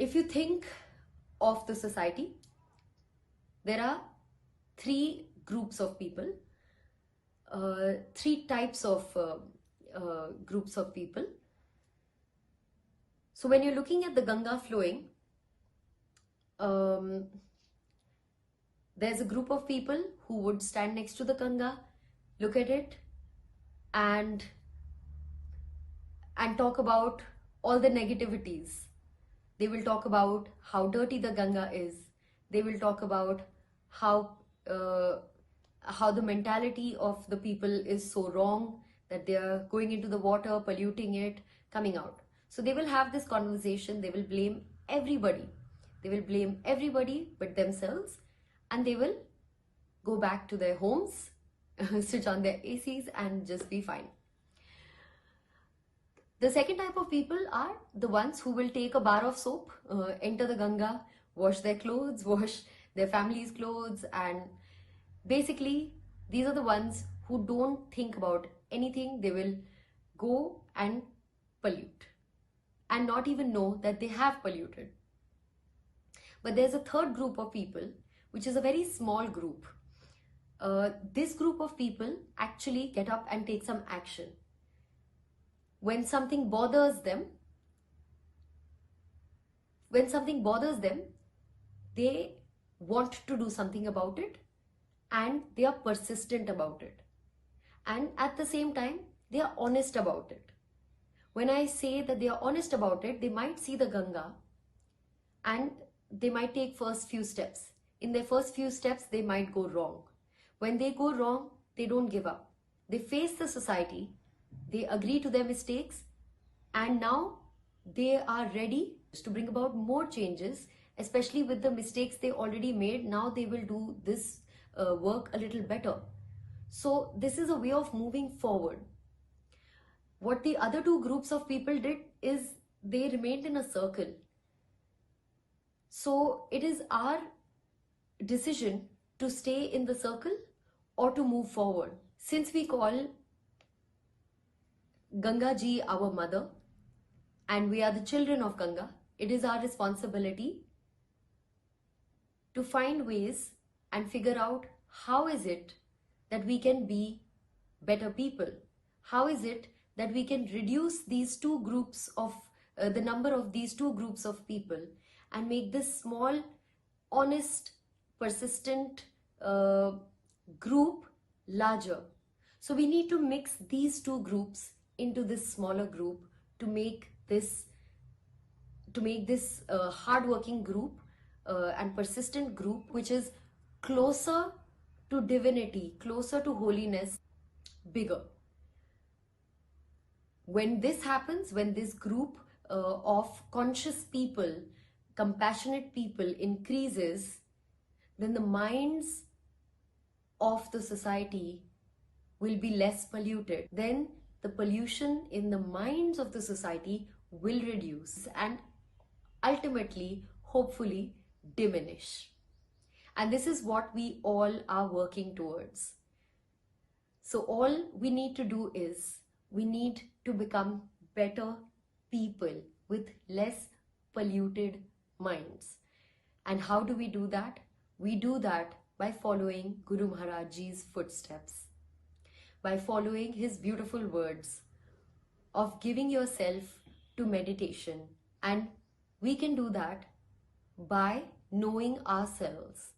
If you think of the society, there are three groups of people, three types of groups of people. So when you're looking at the Ganga flowing, there's a group of people who would stand next to the Ganga, look at it, and talk about all the negativities. They will talk about how dirty the Ganga is. They will talk about how the mentality of the people is so wrong, that they are going into the water, polluting it, coming out. So they will have this conversation. They will blame everybody. They will blame everybody but themselves, and they will go back to their homes, switch on their ACs and just be fine. The second type of people are the ones who will take a bar of soap, enter the Ganga, wash their clothes, wash their family's clothes, and basically these are the ones who don't think about anything. They will go and pollute and not even know that they have polluted. But there's a third group of people, which is a very small group. This group of people actually get up and take some action. When something bothers them, they want to do something about it, and they are persistent about it. And at the same time, they are honest about it. When I say that they are honest about it, they might see the Ganga and they might take first few steps. In their first few steps, they might go wrong. When they go wrong, they don't give up. They face the society, they agree to their mistakes, and now they are ready to bring about more changes, especially with the mistakes they already made. Now they will do this work a little better. So this is a way of moving forward. What the other two groups of people did is they remained in a circle. So it is our decision to stay in the circle or to move forward. Since we call Ganga Ji our mother and we are the children of Ganga, it is our responsibility to find ways and figure out how is it that we can be better people. How is it that we can reduce these two groups of the number of these two groups of people and make this small, honest, persistent group larger. So we need to mix these two groups into this smaller group to make this hardworking group and persistent group, which is closer to divinity, closer to holiness, bigger. When this happens, when this group of conscious people, compassionate people increases, then the minds of the society will be less polluted. Then the pollution in the minds of the society will reduce and ultimately, hopefully, diminish. And this is what we all are working towards. So all we need to do is we need to become better people with less polluted minds. And how do we do that? We do that by following Guru Maharaj Ji's footsteps, by following his beautiful words of giving yourself to meditation. And we can do that by knowing ourselves.